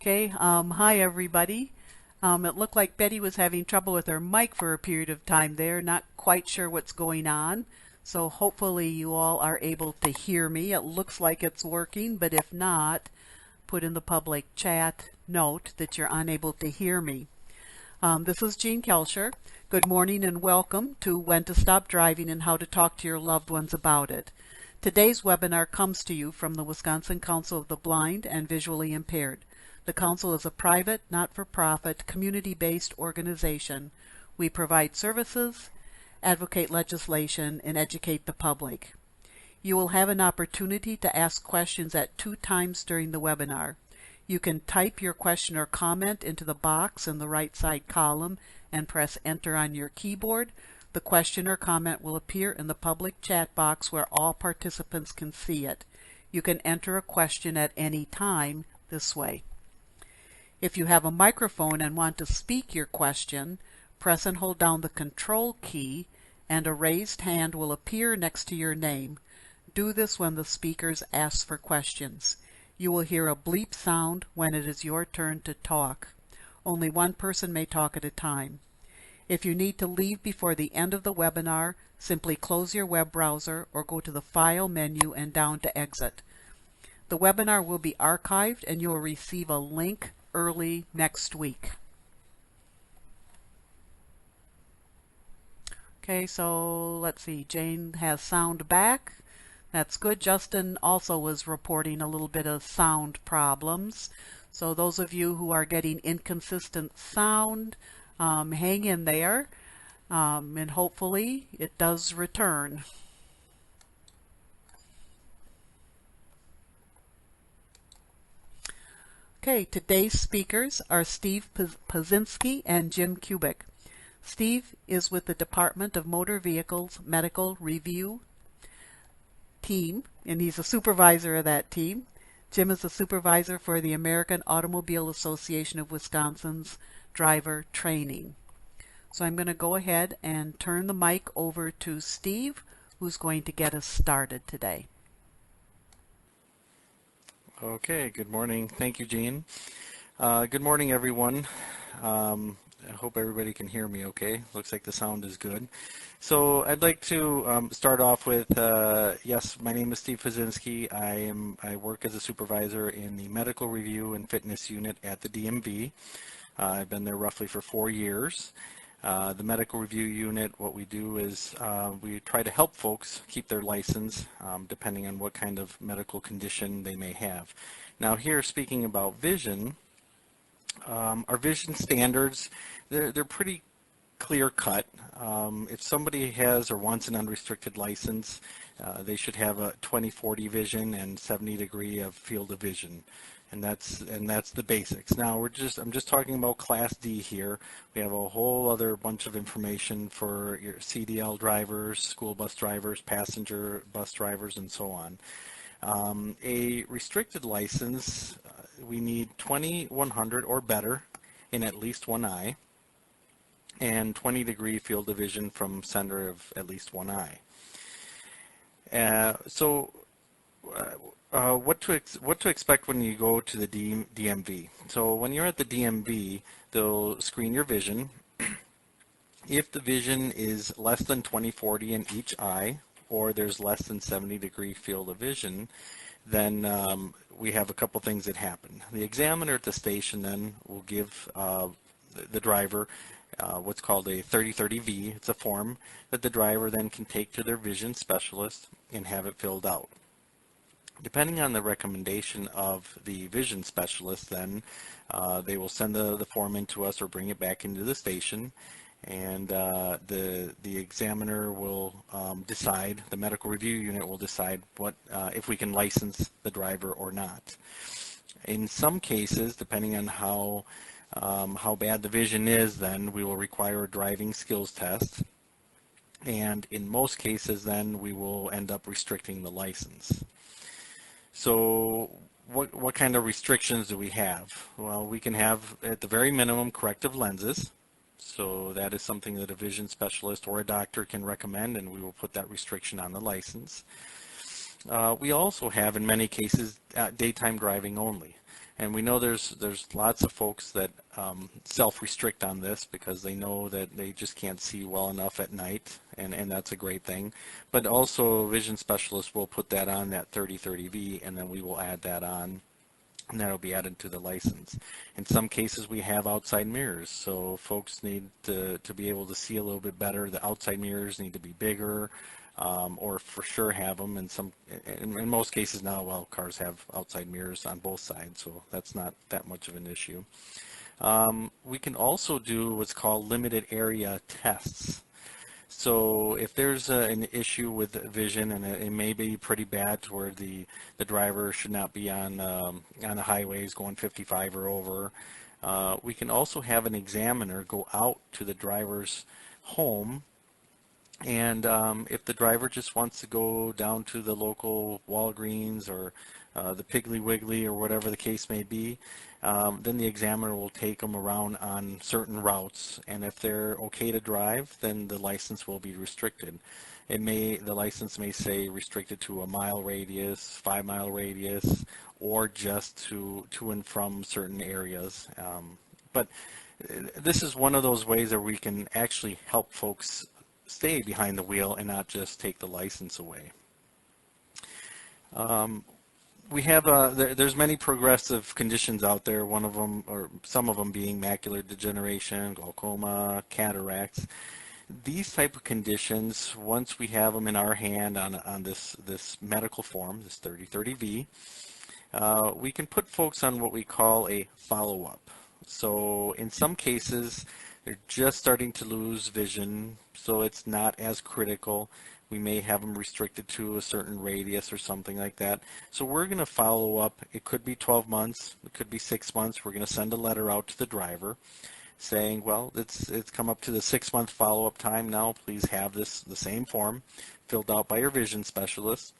Okay, hi everybody. It looked like Betty was having trouble with her mic for a period of time there, not quite sure what's going on. So hopefully you all are able to hear me. It looks like it's working, but if not, put in the public chat note that you're unable to hear me. This is Jean Kelscher. Good morning and welcome to When to Stop Driving and How to Talk to Your Loved Ones About It. Today's webinar comes to you from the Wisconsin Council of the Blind and Visually Impaired. The Council is a private, not-for-profit, community-based organization. We provide services, advocate legislation, and educate the public. You will have an opportunity to ask questions at 2 times during the webinar. You can type your question or comment into the box in the right side column and press enter on your keyboard. The question or comment will appear in the public chat box where all participants can see it. You can enter a question at any time this way. If you have a microphone and want to speak your question, press and hold down the Control key and a raised hand will appear next to your name. Do this when the speakers ask for questions. You will hear a bleep sound when it is your turn to talk. Only one person may talk at a time. If you need to leave before the end of the webinar, simply close your web browser or go to the File menu and down to Exit. The webinar will be archived and you will receive a link early next week. Okay, so let's see, Jane has sound back. That's good. Justin also was reporting a little bit of sound problems. So those of you who are getting inconsistent sound, hang in there, and hopefully it does return. Okay, today's speakers are Steve Pazinski and Jim Kubik. Steve is with the Department of Motor Vehicles Medical Review team, and he's a supervisor of that team. Jim is a supervisor for the American Automobile Association of Wisconsin's driver training. So I'm going to go ahead and turn the mic over to Steve, who's going to get us started today. Okay, good morning. Thank you, Jean. Good morning, everyone. I hope everybody can hear me okay. Looks like the sound is good. So I'd like to start off with, yes, my name is Steve Pazinski. I work as a supervisor in the Medical Review and Fitness Unit at the DMV. I've been there roughly for 4 years. The Medical Review Unit, what we do is we try to help folks keep their license depending on what kind of medical condition they may have. Now here, speaking about vision, our vision standards, they're pretty clear cut. If somebody has or wants an unrestricted license, they should have a 20/40 vision and 70-degree of field of vision. And that's the basics. Now I'm just talking about Class D here. We have a whole other bunch of information for your CDL drivers, school bus drivers, passenger bus drivers, and so on. A restricted license, we need 20/100 or better in at least one eye, and 20-degree field of vision from center of at least one eye. What to expect when you go to the DMV. So when you're at the DMV, they'll screen your vision. If the vision is less than 20/40 in each eye, or there's less than 70-degree field of vision, then we have a couple things that happen. The examiner at the station then will give the driver what's called a 30/30V. It's a form that the driver then can take to their vision specialist and have it filled out. Depending on the recommendation of the vision specialist, then they will send the form in to us or bring it back into the station, and the examiner will decide, the medical review unit will decide what if we can license the driver or not. In some cases, depending on how bad the vision is, then we will require a driving skills test, and in most cases then we will end up restricting the license. So what kind of restrictions do we have? Well, we can have, at the very minimum, corrective lenses. So that is something that a vision specialist or a doctor can recommend, and we will put that restriction on the license. We also have, in many cases, daytime driving only. And we know there's lots of folks that self-restrict on this because they know that they just can't see well enough at night, and that's a great thing. But also, vision specialists will put that on that 30/30V, and then we will add that on, and that'll be added to the license. In some cases, we have outside mirrors, so folks need to be able to see a little bit better. The outside mirrors need to be bigger, or for sure have them. In most cases now, well, cars have outside mirrors on both sides, so that's not that much of an issue. We can also do what's called limited area tests. So if there's an issue with vision, and it may be pretty bad to where the driver should not be on the highways going 55 or over, we can also have an examiner go out to the driver's home. And if the driver just wants to go down to the local Walgreens or the Piggly Wiggly or whatever the case may be, then the examiner will take them around on certain routes. And if they're okay to drive, then the license will be restricted. The license may say restricted to a mile radius, 5-mile radius, or just to and from certain areas. But this is one of those ways that we can actually help folks stay behind the wheel and not just take the license away. We have there's many progressive conditions out there. One of them, or some of them, being macular degeneration, glaucoma, cataracts. These type of conditions, once we have them in our hand on this medical form, this 30/30V, we can put folks on what we call a follow-up. So in some cases, they're just starting to lose vision, so it's not as critical. We may have them restricted to a certain radius or something like that. So we're going to follow up. It could be 12 months. It could be 6 months. We're going to send a letter out to the driver saying, well, it's come up to the 6-month follow-up time now. Please have the same form filled out by your vision specialist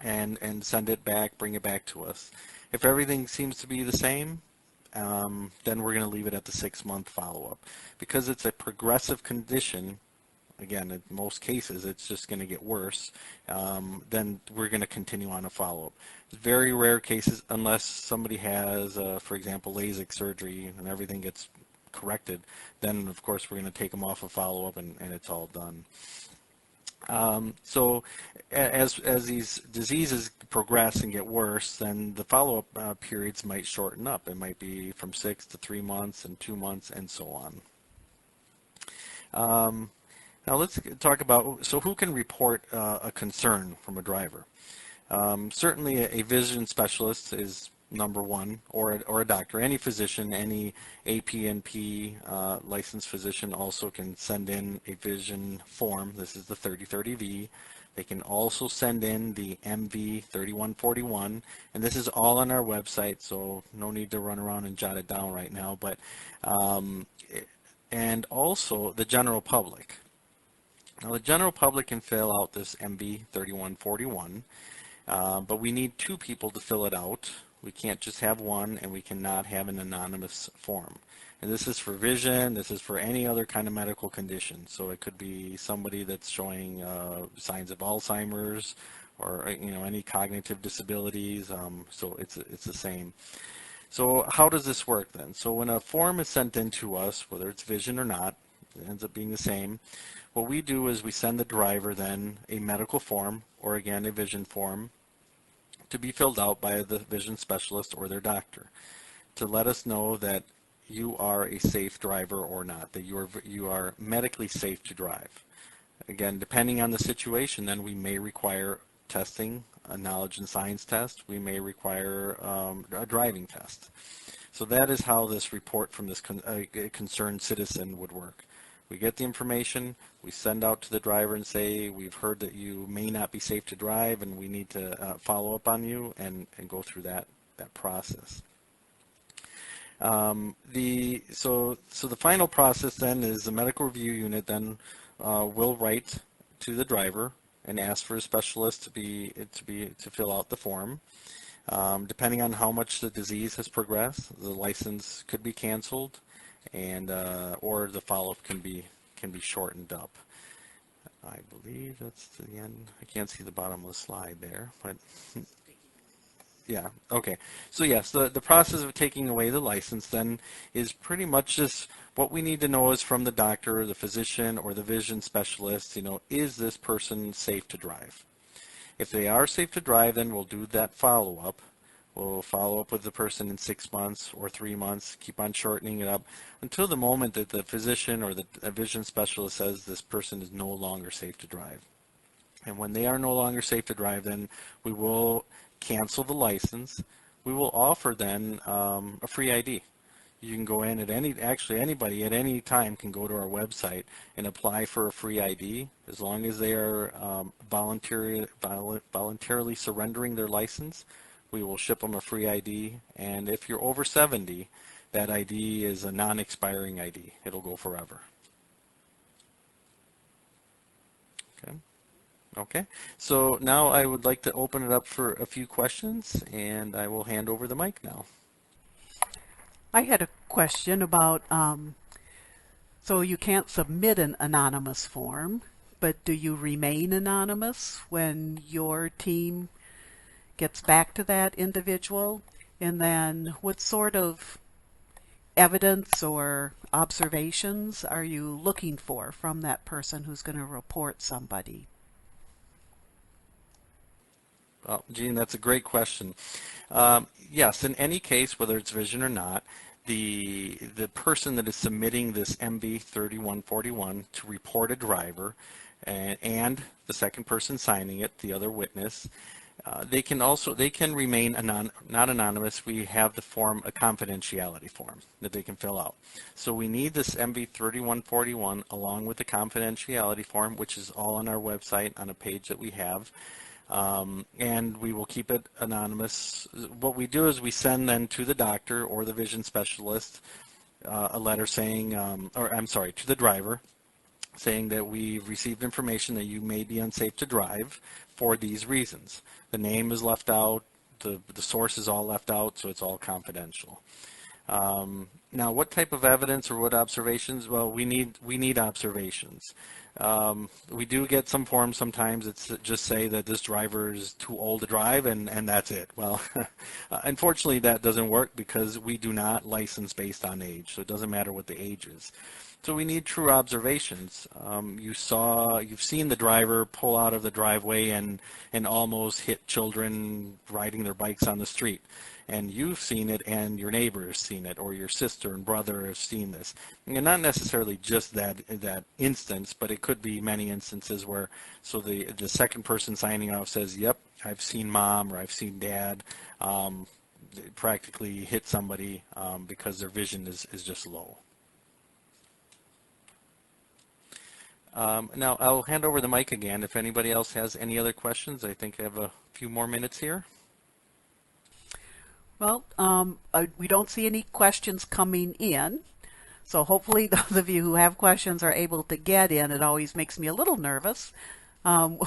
and send it back, bring it back to us. If everything seems to be the same, then we're going to leave it at the 6-month follow-up. Because it's a progressive condition, again, in most cases, it's just going to get worse, then we're going to continue on a follow-up. Very rare cases, unless somebody has, for example, LASIK surgery and everything gets corrected, then of course we're going to take them off a follow-up and it's all done. So as these diseases progress and get worse, then the follow-up periods might shorten up. It might be from 6 to 3 months and 2 months and so on. Now let's talk about, so who can report a concern from a driver? Certainly a vision specialist is number one, or a doctor. Any physician, any APNP licensed physician also can send in a vision form. This is the 30/30V. They can also send in the MV3141, and this is all on our website, so no need to run around and jot it down right now. But and also the general public. Now the general public can fill out this MV3141, but we need 2 people to fill it out. We can't just have one, and we cannot have an anonymous form. And this is for vision, this is for any other kind of medical condition. So it could be somebody that's showing signs of Alzheimer's or any cognitive disabilities, so it's the same. So how does this work then? So when a form is sent in to us, whether it's vision or not, it ends up being the same. What we do is we send the driver then a medical form, or again a vision form, to be filled out by the vision specialist or their doctor to let us know that you are a safe driver or not, that you are medically safe to drive. Again, depending on the situation, then we may require testing, a knowledge and science test. We may require a driving test. So that is how this report from this concerned citizen would work. We get the information, we send out to the driver and say, we've heard that you may not be safe to drive and we need to follow up on you and go through that process. So the final process then is the medical review unit then will write to the driver and ask for a specialist to fill out the form. Depending on how much the disease has progressed, the license could be canceled, and or the follow-up can be shortened up. I believe that's the end. I can't see the bottom of the slide there, but yeah, okay. So yes, the process of taking away the license then is pretty much just what we need to know is from the doctor, the physician, or the vision specialist, is this person safe to drive? If they are safe to drive, then we'll do that follow-up. We'll follow up with the person in 6 months or 3 months, keep on shortening it up until the moment that the physician or the vision specialist says this person is no longer safe to drive. And when they are no longer safe to drive, then we will cancel the license. We will offer then a free ID. You can go in at anybody at any time can go to our website and apply for a free ID as long as they are voluntarily surrendering their license. We will ship them a free ID, and if you're over 70, that ID is a non-expiring ID. It'll go forever. Okay. Okay. So now I would like to open it up for a few questions, and I will hand over the mic now. I had a question about, so you can't submit an anonymous form, but do you remain anonymous when your team gets back to that individual? And then what sort of evidence or observations are you looking for from that person who's going to report somebody? Well, Gene, that's a great question. Yes, in any case, whether it's vision or not, the person that is submitting this MV 3141 to report a driver and the second person signing it, the other witness, they can remain not anonymous. We have the form, a confidentiality form that they can fill out. So we need this MV 3141 along with the confidentiality form, which is all on our website on a page that we have. And we will keep it anonymous. What we do is we send then to the doctor or the vision specialist a letter saying, to the driver, saying that we've received information that you may be unsafe to drive for these reasons. The name is left out, the source is all left out, so it's all confidential. Now, what type of evidence or what observations? Well, we need observations. We do get some forms sometimes that just say that this driver is too old to drive, and that's it. Well, unfortunately, that doesn't work because we do not license based on age, so it doesn't matter what the age is. So we need true observations. You've seen the driver pull out of the driveway and almost hit children riding their bikes on the street. And you've seen it, and your neighbor has seen it, or your sister and brother have seen this. And not necessarily just that instance, but it could be many instances where, so the second person signing off says, yep, I've seen mom or I've seen dad practically hit somebody because their vision is just low. Now I'll hand over the mic again. If anybody else has any other questions, I think I have a few more minutes here. Well, we don't see any questions coming in, so hopefully those of you who have questions are able to get in. It always makes me a little nervous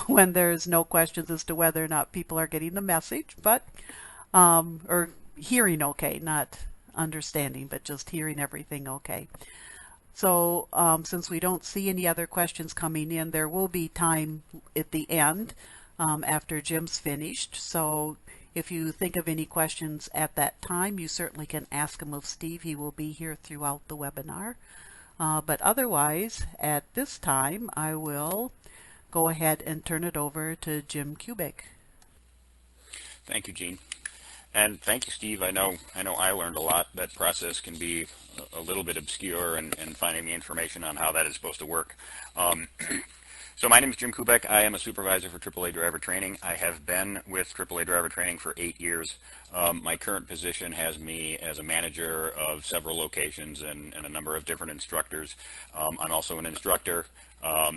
when there's no questions as to whether or not people are getting the message, but or hearing okay, not understanding, but just hearing everything okay. So since we don't see any other questions coming in, there will be time at the end after Jim's finished. So if you think of any questions at that time, you certainly can ask them of Steve. He will be here throughout the webinar. But otherwise, at this time, I will go ahead and turn it over to Jim Kubik. Thank you, Gene. And thank you, Steve. I know I learned a lot. That process can be a little bit obscure and finding the information on how that is supposed to work. So my name is Jim Kubek. I am a supervisor for AAA driver training. I have been with AAA driver training for 8 years. My current position has me as a manager of several locations and a number of different instructors. I'm also an instructor.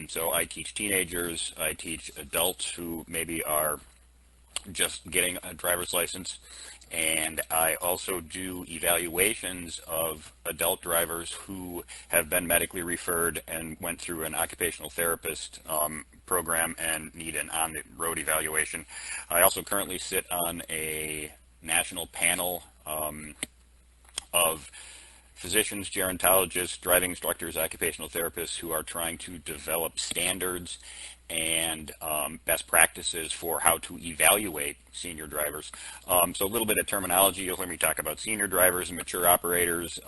So I teach teenagers. I teach adults who maybe are just getting a driver's license, and I also do evaluations of adult drivers who have been medically referred and went through an occupational therapist program and need an on-the-road evaluation. I also currently sit on a national panel of physicians, gerontologists, driving instructors, occupational therapists who are trying to develop standards and best practices for how to evaluate senior drivers. So a little bit of terminology. You'll hear me talk about senior drivers, mature operators,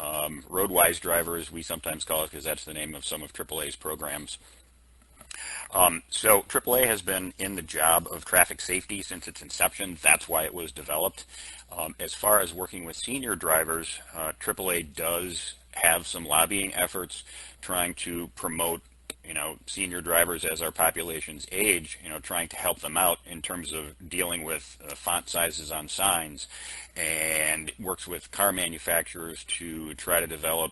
roadwise drivers, we sometimes call it, because that's the name of some of AAA's programs. So AAA has been in the job of traffic safety since its inception. That's why it was developed. As far as working with senior drivers, AAA does have some lobbying efforts trying to promote senior drivers as our populations age, trying to help them out in terms of dealing with font sizes on signs, and works with car manufacturers to try to develop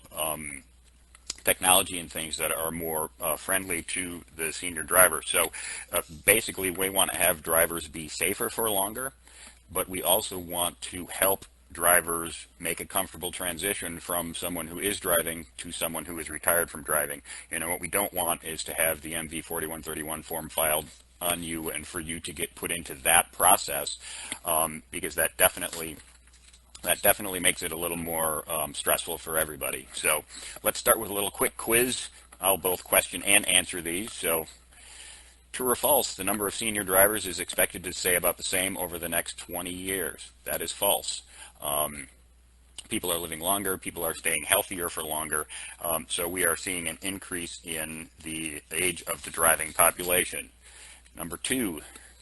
technology and things that are more friendly to the senior driver. So basically we want to have drivers be safer for longer, but we also want to help drivers make a comfortable transition from someone who is driving to someone who is retired from driving. What we don't want is to have the MV 4131 form filed on you and for you to get put into that process, because that definitely makes it a little more stressful for everybody. So let's start with a little quick quiz. I'll both question and answer these. So true or false, the number of senior drivers is expected to stay about the same over the next 20 years. That is false. People are living longer, people are staying healthier for longer, so we are seeing an increase in the age of the driving population. Number two,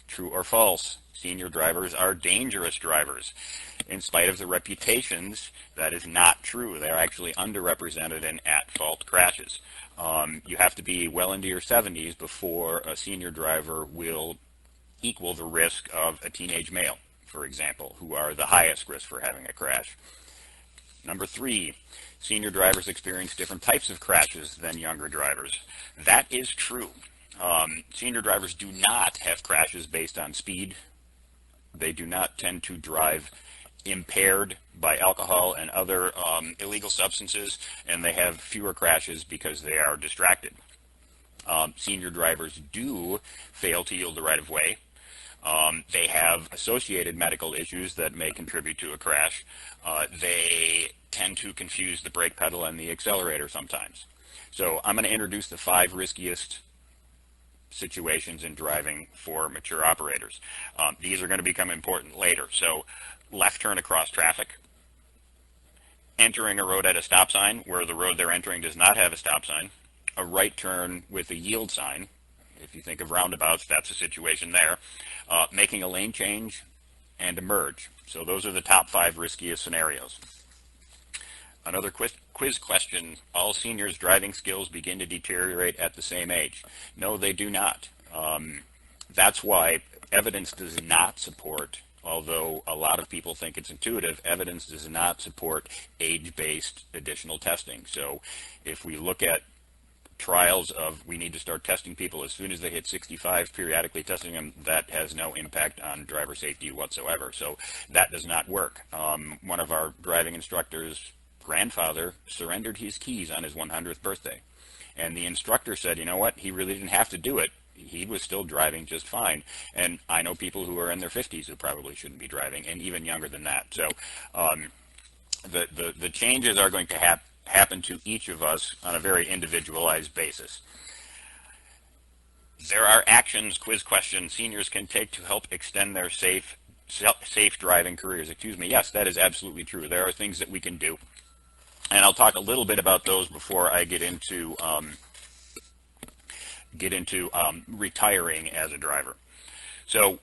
true or false, senior drivers are dangerous drivers. In spite of the reputations, that is not true. They're actually underrepresented in at-fault crashes. You have to be well into your 70s before a senior driver will equal the risk of a teenage male, for example, who are the highest risk for having a crash. Number three, senior drivers experience different types of crashes than younger drivers. That is true. Senior drivers do not have crashes based on speed. They do not tend to drive impaired by alcohol and other illegal substances, and they have fewer crashes because they are distracted. Senior drivers do fail to yield the right of way. They have associated medical issues that may contribute to a crash. They tend to confuse the brake pedal and the accelerator sometimes. So I'm going to introduce the 5 riskiest situations in driving for mature operators. These are going to become important later. So left turn across traffic, entering a road at a stop sign where the road they're entering does not have a stop sign, a right turn with a yield sign. If you think of roundabouts, that's a situation there. Making a lane change, and a merge. So those are the top 5 riskiest scenarios. Another quiz question, all seniors' driving skills begin to deteriorate at the same age. No, they do not. That's why evidence does not support, although a lot of people think it's intuitive, evidence does not support age-based additional testing. So if we look at trials of we need to start testing people as soon as they hit 65, periodically testing them, that has no impact on driver safety whatsoever. So that does not work. One of our driving instructors' grandfather surrendered his keys on his 100th birthday. And the instructor said, you know what, he really didn't have to do it. He was still driving just fine. And I know people who are in their 50s who probably shouldn't be driving, and even younger than that. So the changes are going to happen to each of us on a very individualized basis. There are actions, quiz question, seniors can take to help extend their safe driving careers. Yes, that is absolutely true. There are things that we can do. And I'll talk a little bit about those before I get into retiring as a driver. So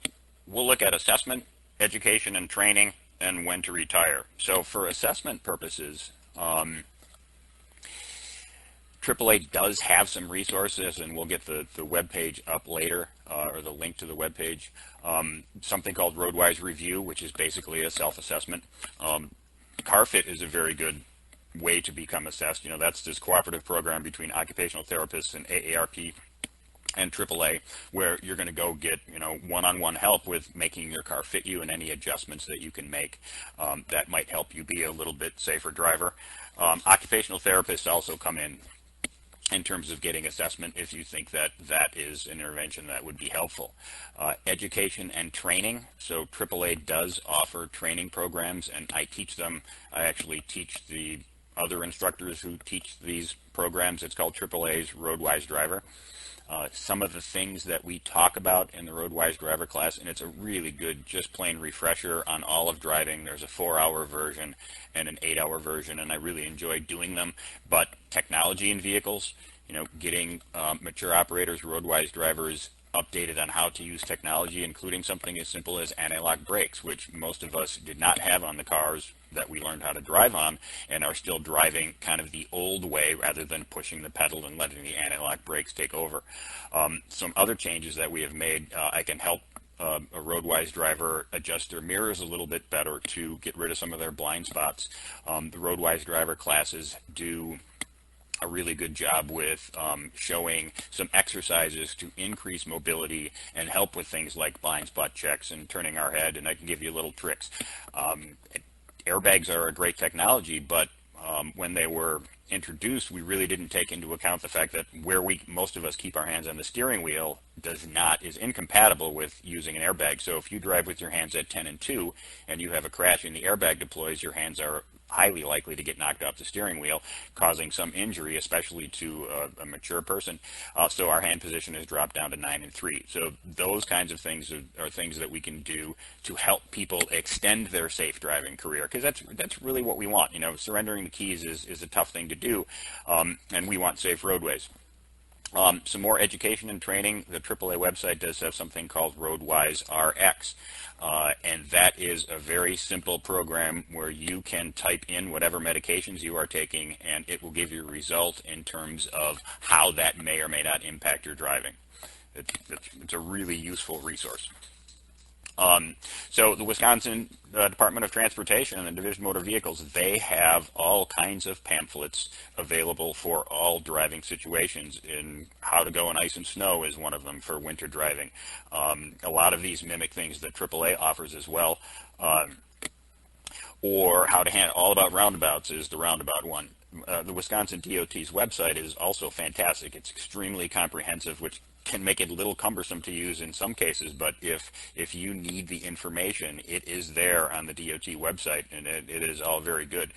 we'll look at assessment, education and training, and when to retire. So for assessment purposes, AAA does have some resources, and we'll get the webpage up later, or the link to the webpage. Something called Roadwise Review, which is basically a self-assessment. CarFit is a very good way to become assessed. That's this cooperative program between occupational therapists and AARP and AAA, where you're going to go get one-on-one help with making your car fit you and any adjustments that you can make that might help you be a little bit safer driver. Occupational therapists also come in terms of getting assessment if you think that that is an intervention that would be helpful. Education and training. So AAA does offer training programs, and I teach them. I actually teach the other instructors who teach these programs. It's called AAA's RoadWise Driver. Some of the things that we talk about in the RoadWise Driver class, and it's a really good, just plain refresher on all of driving. There's a 4-hour version and an 8-hour version, and I really enjoy doing them. But technology in vehicles, getting mature operators, RoadWise drivers updated on how to use technology, including something as simple as anti-lock brakes, which most of us did not have on the cars that we learned how to drive on, and are still driving kind of the old way rather than pushing the pedal and letting the anti-lock brakes take over. Some other changes that we have made, I can help a RoadWise driver adjust their mirrors a little bit better to get rid of some of their blind spots. The RoadWise driver classes do a really good job with showing some exercises to increase mobility and help with things like blind spot checks and turning our head, and I can give you little tricks. Airbags are a great technology, but when they were introduced, we really didn't take into account the fact that where most of us keep our hands on the steering wheel is incompatible with using an airbag. So if you drive with your hands at 10 and 2 and you have a crash and the airbag deploys, your hands are highly likely to get knocked off the steering wheel, causing some injury, especially to a mature person. So our hand position has dropped down to 9 and 3. So those kinds of things are things that we can do to help people extend their safe driving career, because that's really what we want. Surrendering the keys is a tough thing to do, and we want safe roadways. Some more education and training. The AAA website does have something called RoadWise RX, and that is a very simple program where you can type in whatever medications you are taking, and it will give you a result in terms of how that may or may not impact your driving. It's a really useful resource. So the Wisconsin Department of Transportation and the Division of Motor Vehicles, they have all kinds of pamphlets available for all driving situations. In how to go on ice and snow is one of them for winter driving. A lot of these mimic things that AAA offers as well. Or how to handle, all about roundabouts is the roundabout one. The Wisconsin DOT's website is also fantastic. It's extremely comprehensive, which can make it a little cumbersome to use in some cases, but if you need the information, it is there on the DOT website, and it is all very good.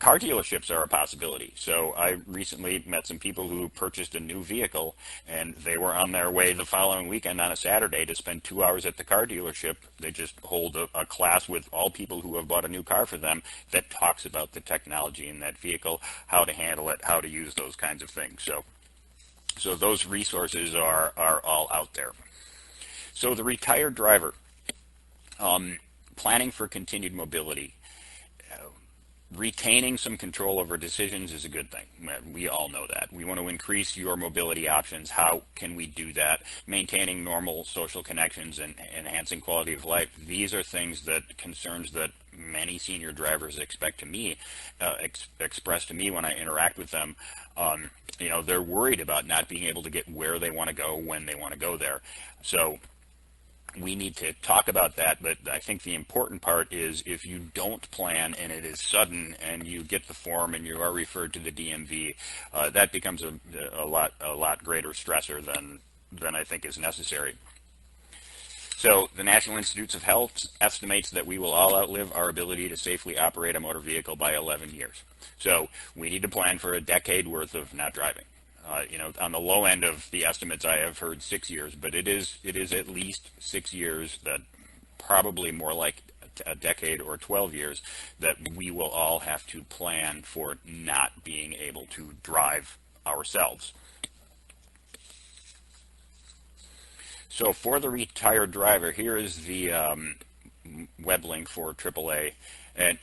Car dealerships are a possibility. So I recently met some people who purchased a new vehicle, and they were on their way the following weekend on a Saturday to spend 2 hours at the car dealership. They just hold a class with all people who have bought a new car for them that talks about the technology in that vehicle, how to handle it, how to use those kinds of things. So those resources are all out there. So the retired driver, planning for continued mobility, retaining some control over decisions is a good thing. We all know that. We want to increase your mobility options. How can we do that? Maintaining normal social connections and enhancing quality of life. These are concerns that many senior drivers express to me when I interact with them. They're worried about not being able to get where they want to go when they want to go there. So we need to talk about that, but I think the important part is if you don't plan and it is sudden and you get the form and you are referred to the DMV, that becomes a lot greater stressor than I think is necessary. So the National Institutes of Health estimates that we will all outlive our ability to safely operate a motor vehicle by 11 years. So we need to plan for a decade worth of not driving. On the low end of the estimates, I have heard 6 years, but it is at least 6 years, that probably more like a decade or 12 years, that we will all have to plan for not being able to drive ourselves. So for the retired driver, here is the web link for AAA, and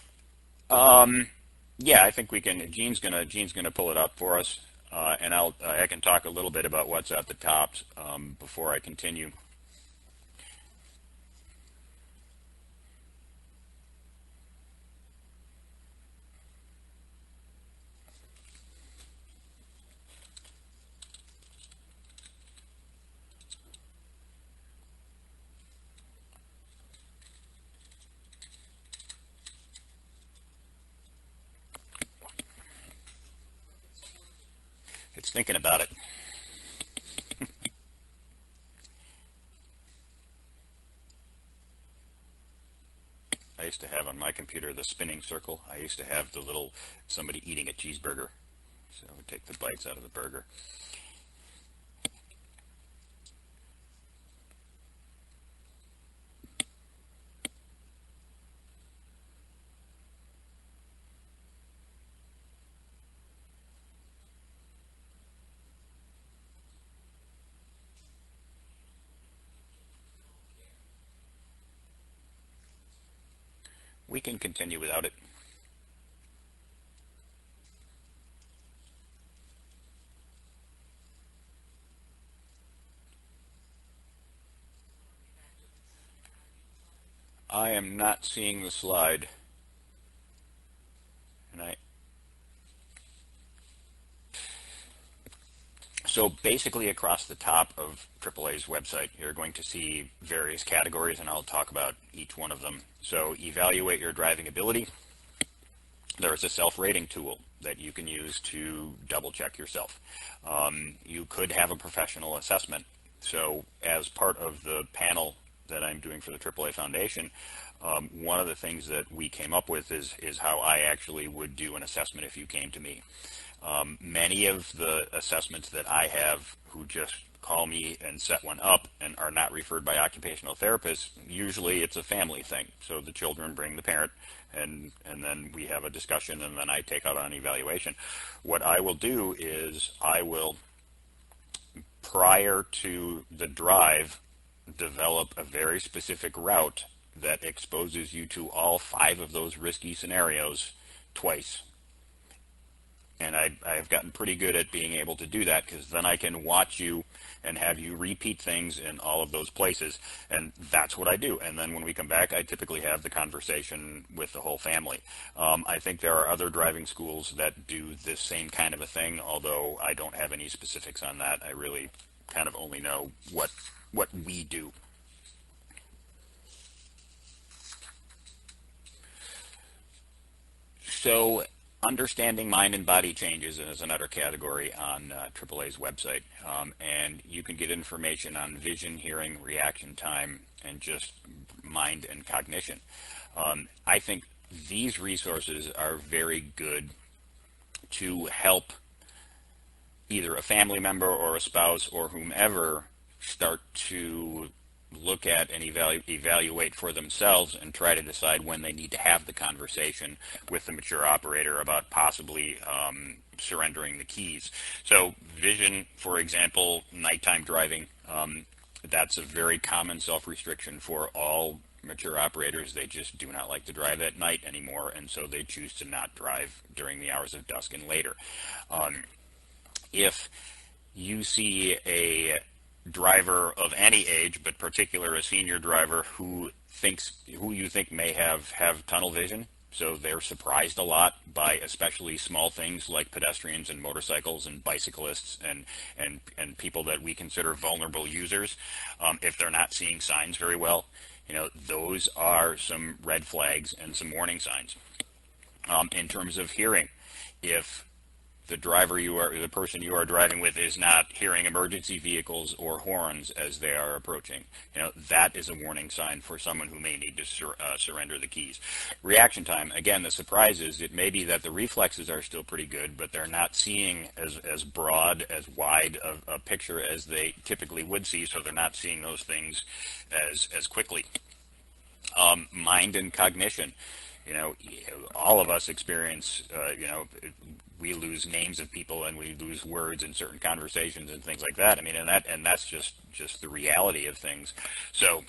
yeah, I think we can. Gene's gonna pull it up for us, and I can talk a little bit about what's at the top before I continue. It's thinking about it. I used to have on my computer the spinning circle. I used to have the little somebody eating a cheeseburger. So I would take the bites out of the burger. We can continue without it. I am not seeing the slide. So basically across the top of AAA's website, you're going to see various categories, and I'll talk about each one of them. So evaluate your driving ability. There's a self-rating tool that you can use to double check yourself. You could have a professional assessment. So as part of the panel that I'm doing for the AAA Foundation, one of the things that we came up with is how I actually would do an assessment if you came to me. Many of the assessments that I have who just call me and set one up and are not referred by occupational therapists, usually it's a family thing. So the children bring the parent and then we have a discussion and then I take out an evaluation. What I will do is I will, prior to the drive, develop a very specific route that exposes you to all 5 of those risky scenarios twice. And I've gotten pretty good at being able to do that, because then I can watch you and have you repeat things in all of those places. And that's what I do. And then when we come back, I typically have the conversation with the whole family. I think there are other driving schools that do this same kind of a thing, although I don't have any specifics on that. I really kind of only know what we do. So understanding mind and body changes is another category on AAA's website, and you can get information on vision, hearing, reaction time, and just mind and cognition. I think these resources are very good to help either a family member or a spouse or whomever start to look at and evaluate for themselves and try to decide when they need to have the conversation with the mature operator about possibly surrendering the keys. So vision, for example, nighttime driving, that's a very common self-restriction for all mature operators. They just do not like to drive at night anymore, and so they choose to not drive during the hours of dusk and later. If you see a driver of any age, but particular a senior driver who you think may have tunnel vision, so they're surprised a lot by especially small things like pedestrians and motorcycles and bicyclists and people that we consider vulnerable users, if they're not seeing signs very well, those are some red flags and some warning signs. In terms of hearing, if the person you are driving with is not hearing emergency vehicles or horns as they are approaching, that is a warning sign for someone who may need to surrender the keys. Reaction time, again, the surprise is it may be that the reflexes are still pretty good, but they're not seeing as broad, as wide a picture as they typically would see, so they're not seeing those things as quickly. Mind and cognition. All of us experience, we lose names of people and we lose words in certain conversations and things like that. I mean, and that's just the reality of things. So,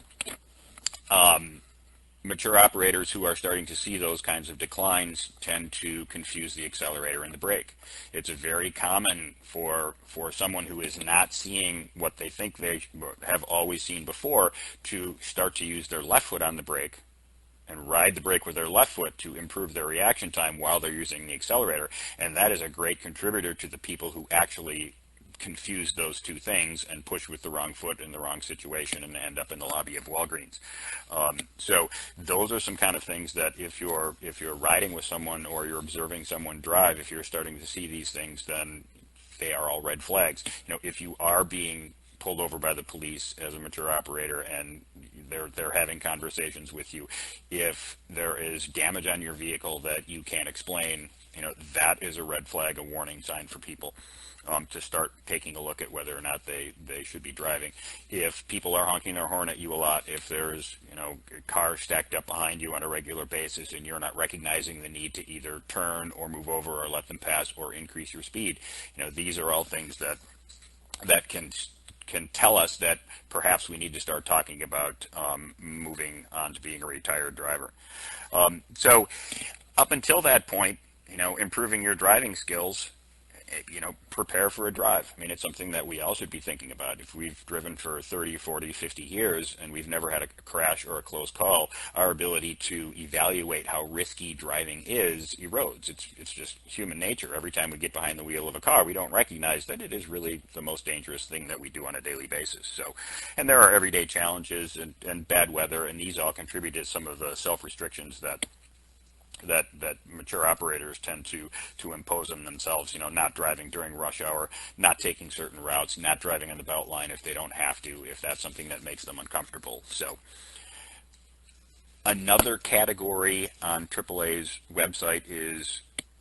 mature operators who are starting to see those kinds of declines tend to confuse the accelerator and the brake. It's very common for someone who is not seeing what they think they have always seen before to start to use their left foot on the brake and ride the brake with their left foot to improve their reaction time while they're using the accelerator. And that is a great contributor to the people who actually confuse those two things and push with the wrong foot in the wrong situation and end up in the lobby of Walgreens. So those are some kind of things that if you're riding with someone or you're observing someone drive, if you're starting to see these things, then they are all red flags. If you are being pulled over by the police as a mature operator and they're having conversations with you, if there is damage on your vehicle that you can't explain, that is a red flag, a warning sign for people to start taking a look at whether or not they should be driving. If people are honking their horn at you a lot, if there's cars stacked up behind you on a regular basis and you're not recognizing the need to either turn or move over or let them pass or increase your speed, these are all things that can tell us that perhaps we need to start talking about moving on to being a retired driver. So up until that point, improving your driving skills, prepare for a drive. I mean, it's something that we all should be thinking about. If we've driven for 30, 40, 50 years and we've never had a crash or a close call, our ability to evaluate how risky driving is erodes. It's just human nature. Every time we get behind the wheel of a car, we don't recognize that it is really the most dangerous thing that we do on a daily basis. So, and there are everyday challenges and bad weather, and these all contribute to some of the self-restrictions that mature operators tend to impose on themselves, not driving during rush hour, not taking certain routes, not driving on the belt line if they don't have to, if that's something that makes them uncomfortable. So another category on AAA's website is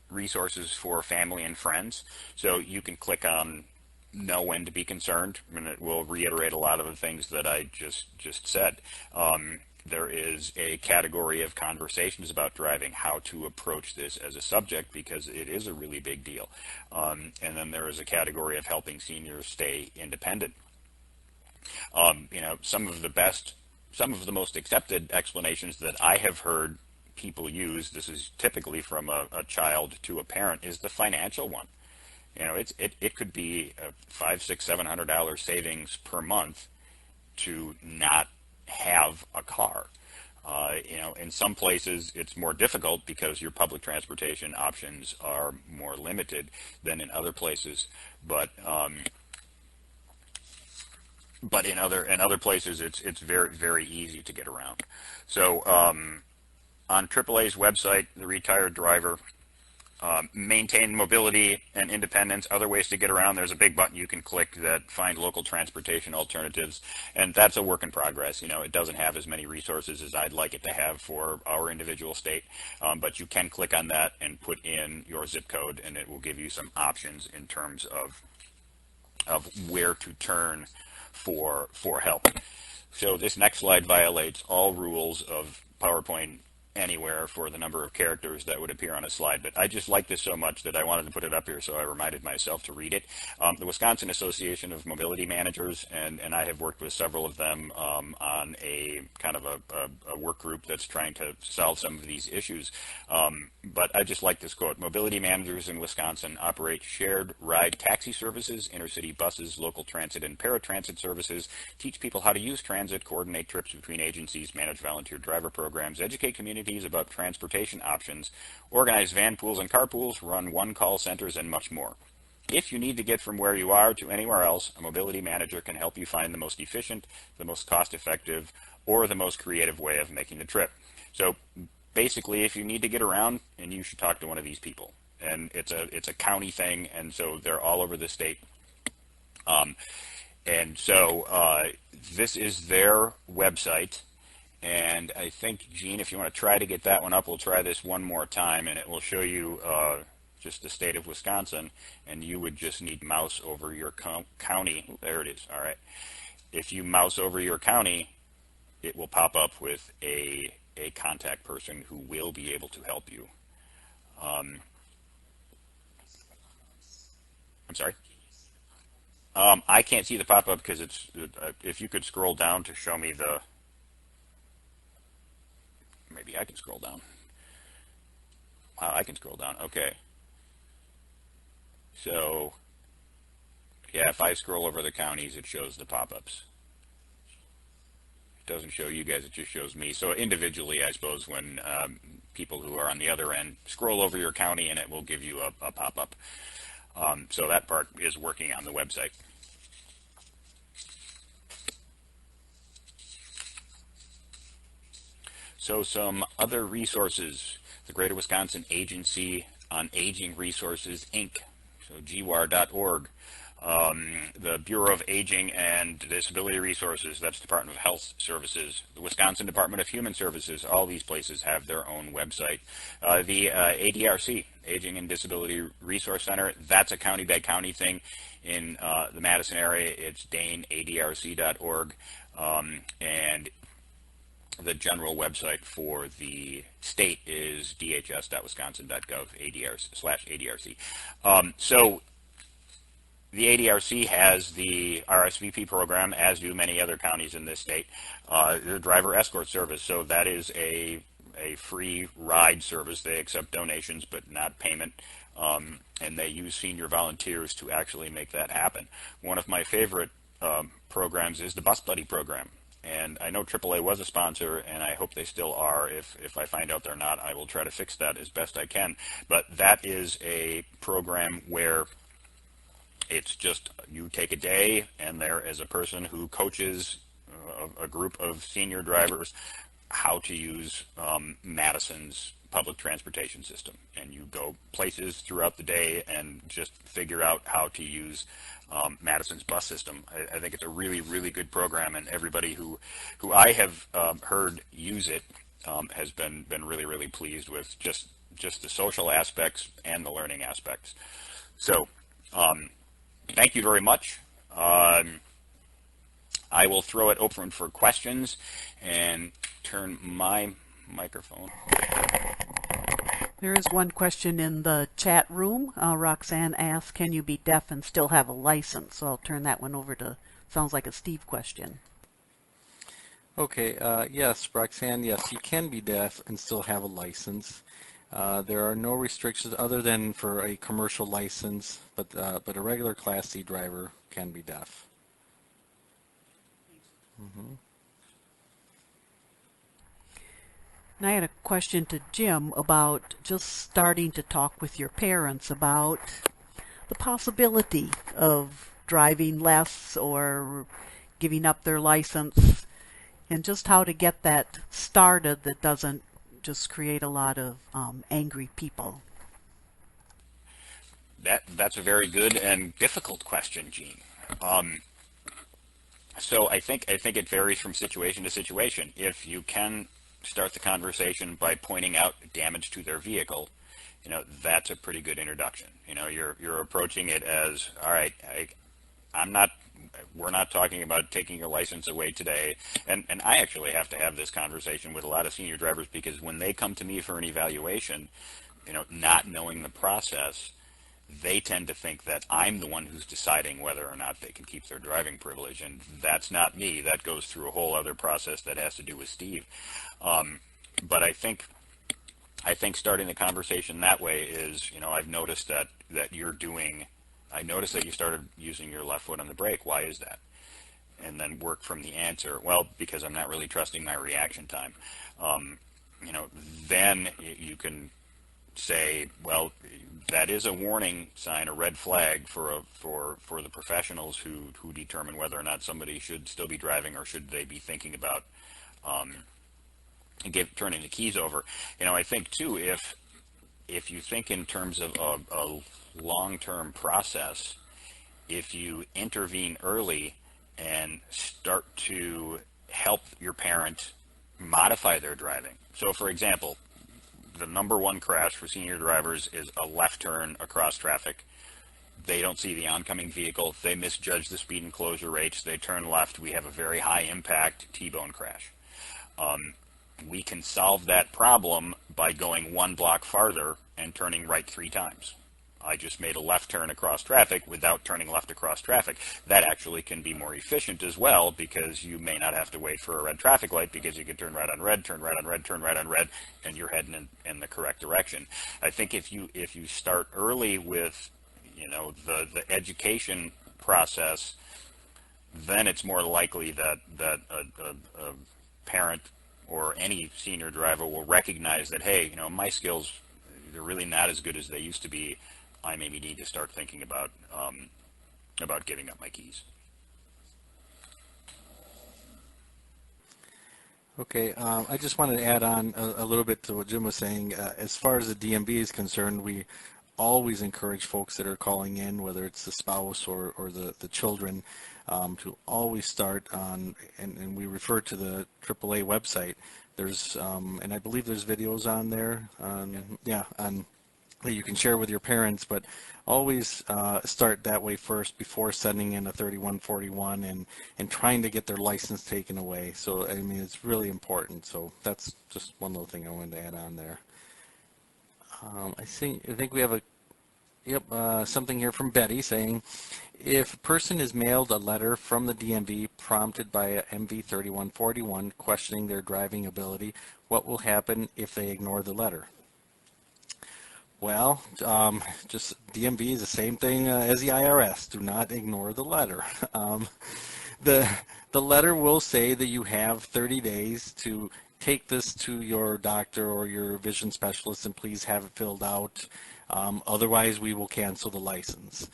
resources for family and friends. So you can click on know when to be concerned, and it will reiterate a lot of the things that I just said. There is a category of conversations about driving, how to approach this as a subject, because it is a really big deal. And then there is a category of helping seniors stay independent. Some of the most accepted explanations that I have heard people use, this is typically from a child to a parent, is the financial one. It could be a $500, $600, $700 savings per month to not have a car. In some places it's more difficult because your public transportation options are more limited than in other places, but in other places it's very, very easy to get around. So on AAA's website, the retired driver, maintain mobility and independence, other ways to get around. There's a big button you can click that find local transportation alternatives, and that's a work in progress. It doesn't have as many resources as I'd like it to have for our individual state, but you can click on that and put in your zip code, and it will give you some options in terms of where to turn for help. So this next slide violates all rules of PowerPoint Anywhere for the number of characters that would appear on a slide, but I just like this so much that I wanted to put it up here, so I reminded myself to read it. The Wisconsin Association of Mobility Managers, and I have worked with several of them on a kind of a work group that's trying to solve some of these issues. But I just like this quote: mobility managers in Wisconsin operate shared ride taxi services, intercity buses, local transit and paratransit services, teach people how to use transit, coordinate trips between agencies, manage volunteer driver programs, educate communities about transportation options, organize van pools and carpools, run one-call centers, and much more. If you need to get from where you are to anywhere else, a mobility manager can help you find the most efficient, the most cost-effective, or the most creative way of making the trip. So basically, if you need to get around, and you should talk to one of these people. And it's a county thing, and so they're all over the state. And so this is their website. And I think, Gene, if you want to try to get that one up, we'll try this one more time, and it will show you just the state of Wisconsin, and you would just need to mouse over your county. There it is. All right. If you mouse over your county, it will pop up with a contact person who will be able to help you. I'm sorry? I can't see the pop-up because it's, if you could scroll down to show me the, maybe I can scroll down. Wow, I can scroll down. Okay. So, yeah, if I scroll over the counties, it shows the pop-ups. It doesn't show you guys, it just shows me. So individually, I suppose, when people who are on the other end scroll over your county, and it will give you a pop-up. So that part is working on the website. So some other resources: the Greater Wisconsin Agency on Aging Resources, Inc., so gwar.org. the Bureau of Aging and Disability Resources, that's Department of Health Services, the Wisconsin Department of Human Services, all these places have their own website. The ADRC, Aging and Disability Resource Center, that's a county by county thing. In the Madison area, it's daneadrc.org, and the general website for the state is dhs.wisconsin.gov ADRC/ADRC. So the ADRC has the RSVP program, as do many other counties in this state, the driver escort service. So that is a free ride service. They accept donations, but not payment. And they use senior volunteers to actually make that happen. One of my favorite programs is the Bus Buddy program. And I know AAA was a sponsor, and I hope they still are. If I find out they're not, I will try to fix that as best I can. But that is a program where it's just you take a day, and there is a person who coaches a group of senior drivers how to use Madison's public transportation system. And you go places throughout the day and just figure out how to use Madison's bus system. I think it's a really, really good program, and everybody who I have heard use it has been really, really pleased with just the social aspects and the learning aspects. So thank you very much. I will throw it open for questions and turn my microphone. There is one question in the chat room. Roxanne asks, can you be deaf and still have a license? So I'll turn that one over to, sounds like a Steve question. Okay, yes, Roxanne, yes, you can be deaf and still have a license. There are no restrictions other than for a commercial license, but a regular Class C driver can be deaf. Mm-hmm. And I had a question to Jim about just starting to talk with your parents about the possibility of driving less or giving up their license, and just how to get that started that doesn't just create a lot of angry people. That's a very good and difficult question, Gene. So I think it varies from situation to situation. If you can start the conversation by pointing out damage to their vehicle, that's a pretty good introduction. You're approaching it as, all right, we're not talking about taking your license away today. And I actually have to have this conversation with a lot of senior drivers, because when they come to me for an evaluation, not knowing the process, they tend to think that I'm the one who's deciding whether or not they can keep their driving privilege, and that's not me. That goes through a whole other process that has to do with Steve. But I think starting the conversation that way is, I've noticed that I noticed that you started using your left foot on the brake. Why is that? And then work from the answer. Well, because I'm not really trusting my reaction time. Then you can say, well, that is a warning sign, a red flag for the professionals who determine whether or not somebody should still be driving, or should they be thinking about turning the keys over. I think too, if you think in terms of a long-term process, if you intervene early and start to help your parent modify their driving. So for example, the number one crash for senior drivers is a left turn across traffic. They don't see the oncoming vehicle. They misjudge the speed and closure rates. They turn left. We have a very high impact T-bone crash. We can solve that problem by going one block farther and turning right 3 times. I just made a left turn across traffic without turning left across traffic. That actually can be more efficient as well, because you may not have to wait for a red traffic light, because you can turn right on red, turn right on red, turn right on red, and you're heading in the correct direction. I think if you start early with the education process, then it's more likely that a parent or any senior driver will recognize that, hey, my skills, they're really not as good as they used to be. I maybe need to start thinking about giving up my keys. Okay, I just wanted to add on a little bit to what Jim was saying. As far as the DMV is concerned, we always encourage folks that are calling in, whether it's the spouse or the children, to always start on, and we refer to the AAA website. There's, and I believe there's videos on there, on that you can share with your parents, but always start that way first before sending in a 3141 and trying to get their license taken away. So, I mean, it's really important. So that's just one little thing I wanted to add on there. I think we have something here from Betty saying, if a person is mailed a letter from the DMV prompted by a MV 3141 questioning their driving ability, what will happen if they ignore the letter? Well, just DMV is the same thing as the IRS. Do not ignore the letter. The letter will say that you have 30 days to take this to your doctor or your vision specialist and please have it filled out. Otherwise, we will cancel the license.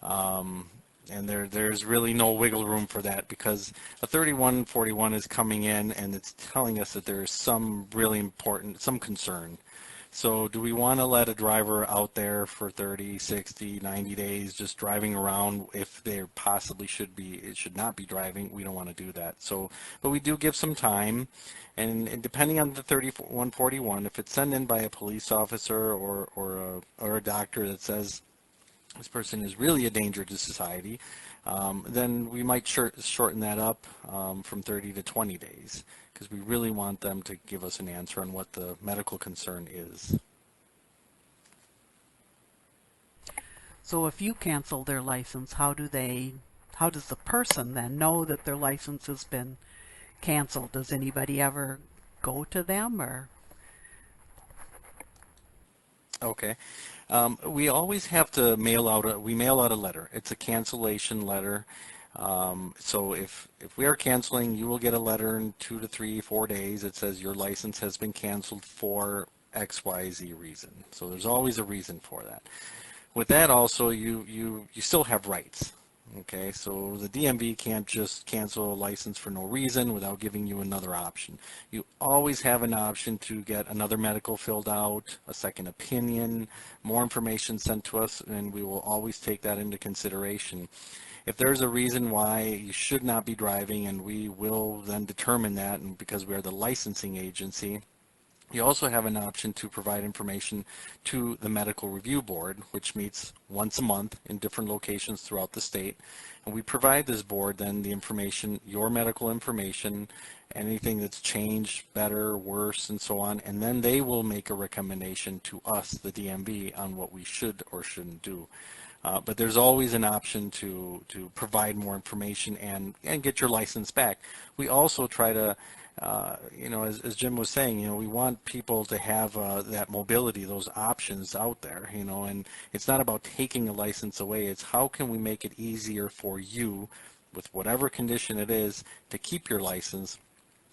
And there's really no wiggle room for that, because a 3141 is coming in and it's telling us that there is some really important, some concern. So do we want to let a driver out there for 30, 60, 90 days just driving around if they possibly should not be driving? We don't want to do that. So, but we do give some time, and depending on the 3141, if it's sent in by a police officer or a doctor that says this person is really a danger to society, then we might shorten that up from 30 to 20 days, because we really want them to give us an answer on what the medical concern is. So if you cancel their license, how does the person then know that their license has been canceled? Does anybody ever go to them, or? Okay. We always have to mail out a letter. It's a cancellation letter. So if we are canceling, you will get a letter in 2 to 3, 4 days. It says your license has been canceled for XYZ reason. So there's always a reason for that. With that also, you still have rights. Okay, so the DMV can't just cancel a license for no reason without giving you another option. You always have an option to get another medical filled out, a second opinion, more information sent to us, and we will always take that into consideration. If there's a reason why you should not be driving, and we will then determine that, and because we are the licensing agency, you also have an option to provide information to the Medical Review Board, which meets once a month in different locations throughout the state. And we provide this board then the information, your medical information, anything that's changed, better, worse, and so on. And then they will make a recommendation to us, the DMV, on what we should or shouldn't do. But there's always an option to provide more information and get your license back. We also try to, as Jim was saying, we want people to have that mobility, those options out there, and it's not about taking a license away. It's how can we make it easier for you, with whatever condition it is, to keep your license.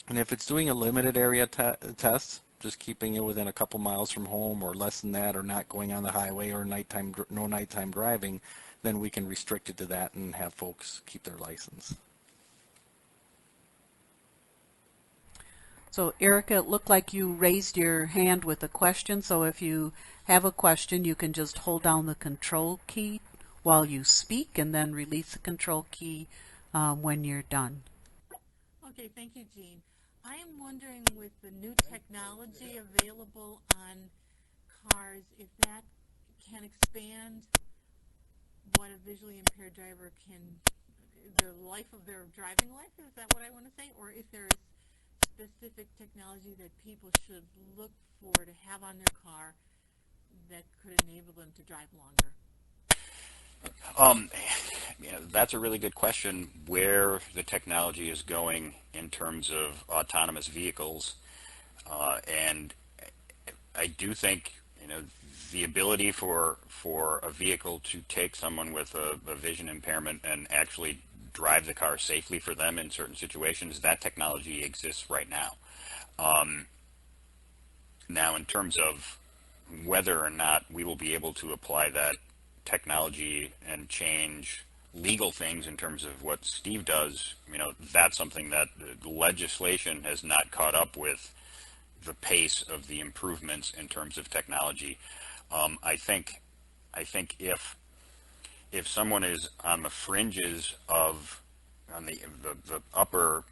And if it's doing a limited area test, just keeping it within a couple miles from home or less than that, or not going on the highway, or no nighttime driving, then we can restrict it to that and have folks keep their license. So Erica, it looked like you raised your hand with a question. So if you have a question, you can just hold down the control key while you speak and then release the control key when you're done. Okay, thank you, Jean. I am wondering, with the new technology available on cars, if that can expand what a visually impaired driver can, the life of their driving life, is that what I want to say? Or if there is specific technology that people should look for to have on their car that could enable them to drive longer? That's a really good question, where the technology is going in terms of autonomous vehicles. And I do think, the ability for a vehicle to take someone with a vision impairment and actually drive the car safely for them in certain situations, that technology exists right now. Now, in terms of whether or not we will be able to apply that technology and change legal things in terms of what Steve does, that's something that the legislation has not caught up with the pace of the improvements in terms of technology. I think I think if someone is on the fringes of, on the upper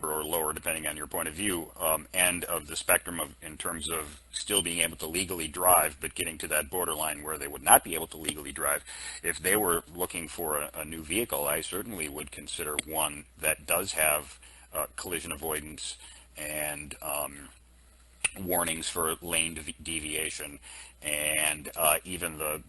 or lower, depending on your point of view, end of the spectrum of, in terms of still being able to legally drive, but getting to that borderline where they would not be able to legally drive, if they were looking for a new vehicle, I certainly would consider one that does have collision avoidance and warnings for lane deviation, and even the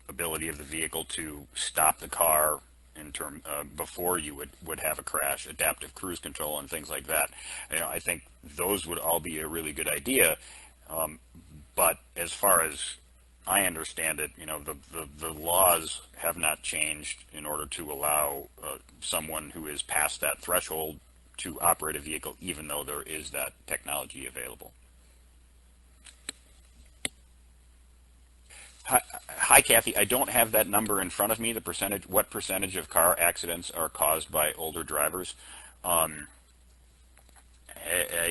ability of the vehicle to stop the car in term before you would have a crash, adaptive cruise control and things like that. You know, I think those would all be a really good idea. But as far as I understand it, you know, the laws have not changed in order to allow someone who is past that threshold to operate a vehicle, even though there is that technology available. Hi, Kathy. I don't have that number in front of me. The percentage, what percentage of car accidents are caused by older drivers?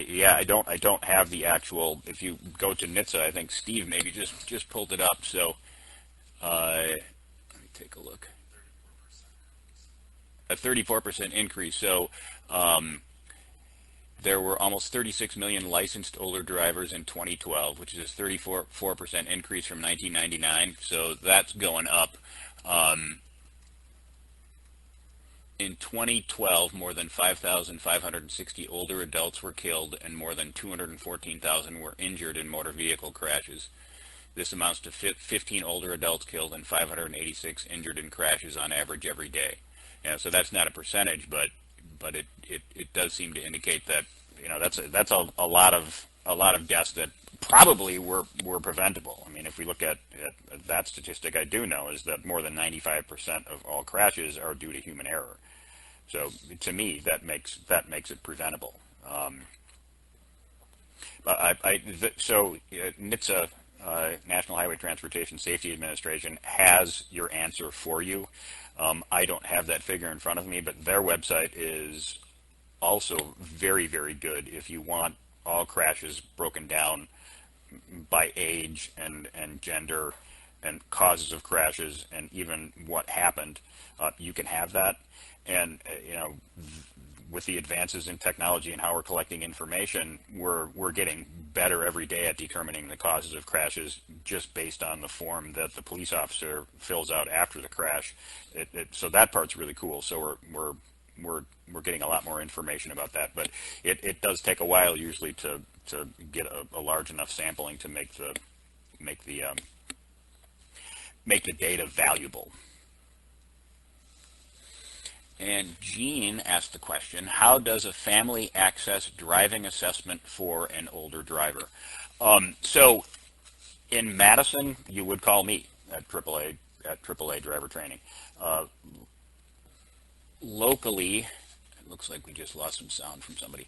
Yeah, I don't have the actual. If you go to NHTSA, I think Steve maybe just pulled it up. So let me take a look. A 34% increase. So there were almost 36 million licensed older drivers in 2012, which is a 34% increase from 1999. So that's going up. In 2012, more than 5,560 older adults were killed and more than 214,000 were injured in motor vehicle crashes. This amounts to 15 older adults killed and 586 injured in crashes on average every day. Yeah, so that's not a percentage, but it does seem to indicate that, you know, that's a lot of deaths that probably were preventable. I mean, if we look at that statistic, I do know is that more than 95% of all crashes are due to human error. So to me, that makes it preventable. So NHTSA, National Highway Transportation Safety Administration, has your answer for you. I don't have that figure in front of me, but their website is also very, very good if you want all crashes broken down by age and gender and causes of crashes and even what happened. You can have that. And, you know, with the advances in technology and how we're collecting information, we're getting better every day at determining the causes of crashes just based on the form that the police officer fills out after the crash. So that part's really cool. So we're getting a lot more information about that, but it does take a while usually to get a large enough sampling to make the data valuable. And Jean asked the question, how does a family access driving assessment for an older driver? So in Madison, you would call me at AAA driver training. Locally, it looks like we just lost some sound from somebody.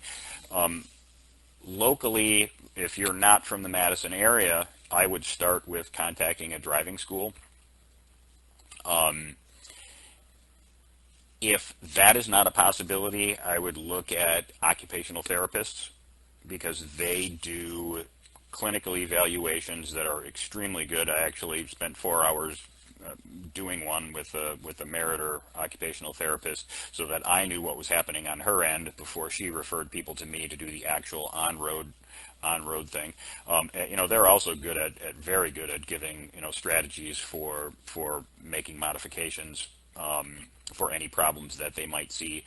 Locally, if you're not from the Madison area, I would start with contacting a driving school. If that is not a possibility, I would look at occupational therapists, because they do clinical evaluations that are extremely good. I actually spent 4 hours doing one with a Meritor occupational therapist, so that I knew what was happening on her end before she referred people to me to do the actual on-road thing. You know, they're also very good at giving, you know, strategies for making modifications for any problems that they might see.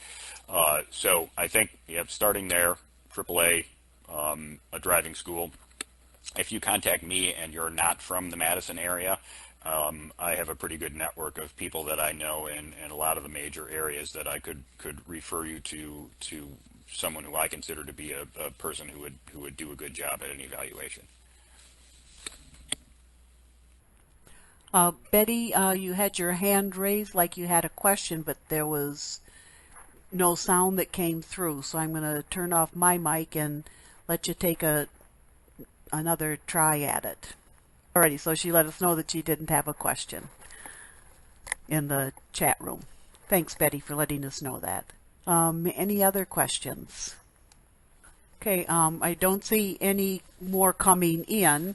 So I think, starting there, AAA, a driving school. If you contact me and you're not from the Madison area, I have a pretty good network of people that I know in a lot of the major areas that I could refer you to someone who I consider to be a person who would do a good job at an evaluation. Betty, you had your hand raised like you had a question, but there was no sound that came through. So I'm going to turn off my mic and let you take another try at it. Alrighty, so she let us know that she didn't have a question in the chat room. Thanks, Betty, for letting us know that. Any other questions? Okay, I don't see any more coming in.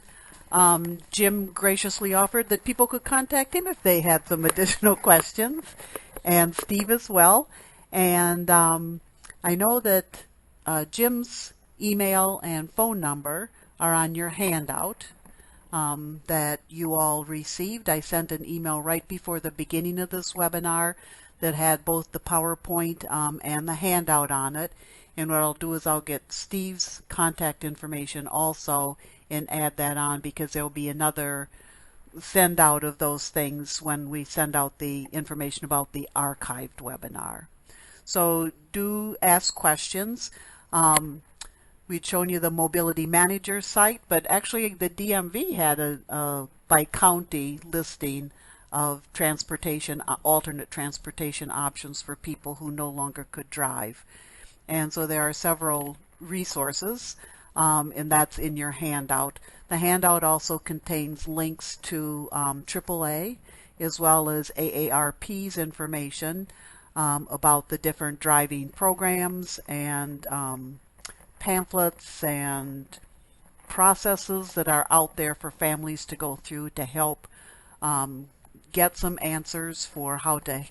Jim graciously offered that people could contact him if they had some additional questions, and Steve as well. And I know that Jim's email and phone number are on your handout that you all received. I sent an email right before the beginning of this webinar that had both the PowerPoint and the handout on it. And what I'll do is I'll get Steve's contact information also and add that on, because there'll be another send out of those things when we send out the information about the archived webinar. So do ask questions. We'd shown you the Mobility Manager site, but actually the DMV had a by county listing of transportation, alternate transportation options for people who no longer could drive. And so there are several resources, and that's in your handout. The handout also contains links to AAA as well as AARP's information about the different driving programs and pamphlets and processes that are out there for families to go through to help get some answers for how to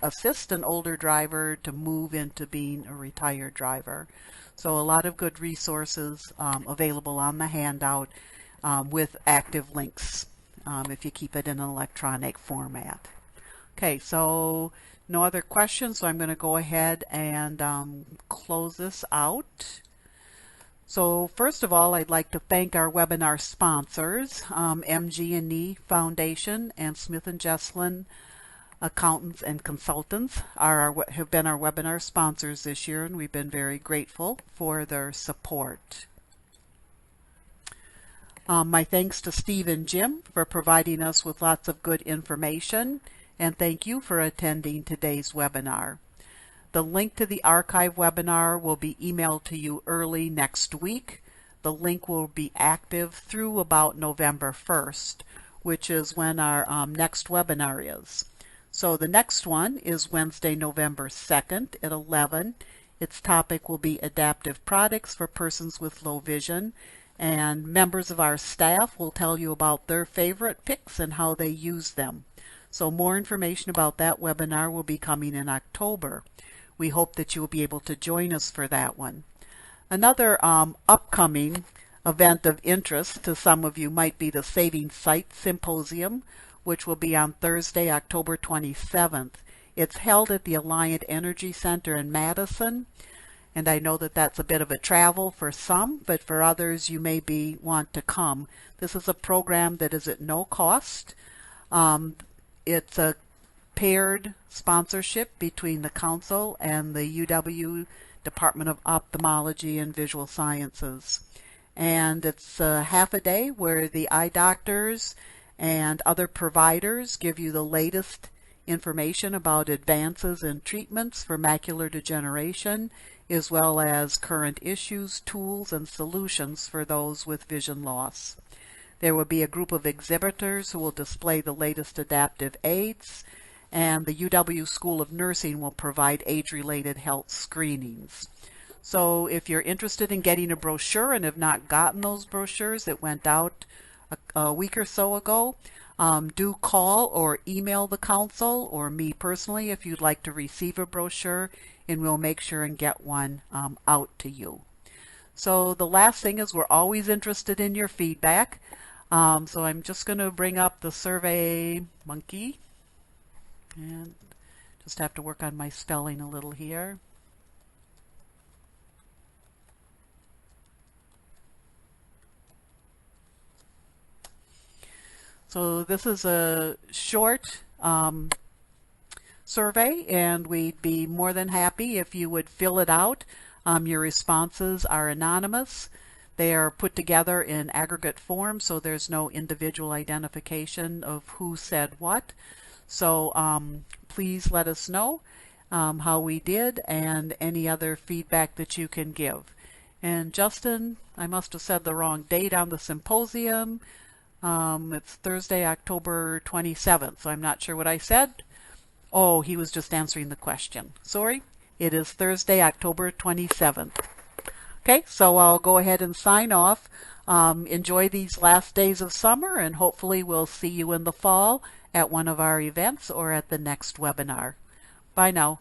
assist an older driver to move into being a retired driver. So a lot of good resources available on the handout with active links if you keep it in an electronic format. Okay, so no other questions, so I'm going to go ahead and close this out. So first of all, I'd like to thank our webinar sponsors, MG&E Foundation and Smith & Jesslin Accountants and Consultants have been our webinar sponsors this year, and we've been very grateful for their support. My thanks to Steve and Jim for providing us with lots of good information, and thank you for attending today's webinar. The link to the archive webinar will be emailed to you early next week. The link will be active through about November 1st, which is when our next webinar is. So the next one is Wednesday, November 2nd at 11. Its topic will be adaptive products for persons with low vision, and members of our staff will tell you about their favorite picks and how they use them. So more information about that webinar will be coming in October. We hope that you will be able to join us for that one. Another upcoming event of interest to some of you might be the Saving Sight Symposium, which will be on Thursday, October 27th. It's held at the Alliant Energy Center in Madison, and I know that that's a bit of a travel for some, but for others you may want to come. This is a program that is at no cost. It's a paired sponsorship between the Council and the UW Department of Ophthalmology and Visual Sciences. And it's half a day where the eye doctors and other providers give you the latest information about advances in treatments for macular degeneration, as well as current issues, tools, and solutions for those with vision loss. There will be a group of exhibitors who will display the latest adaptive aids, and the UW School of Nursing will provide age-related health screenings. So if you're interested in getting a brochure and have not gotten those brochures that went out a week or so ago, do call or email the Council or me personally if you'd like to receive a brochure, and we'll make sure and get one out to you. So the last thing is we're always interested in your feedback. So I'm just going to bring up the Survey Monkey. And just have to work on my spelling a little here. So this is a short survey, and we'd be more than happy if you would fill it out. Your responses are anonymous. They are put together in aggregate form, so there's no individual identification of who said what. So please let us know how we did and any other feedback that you can give. And Justin, I must have said the wrong date on the symposium. It's Thursday, October 27th, so I'm not sure what I said. Oh, he was just answering the question. Sorry. It is Thursday, October 27th. Okay, so I'll go ahead and sign off. Enjoy these last days of summer, and hopefully we'll see you in the fall at one of our events or at the next webinar. Bye now.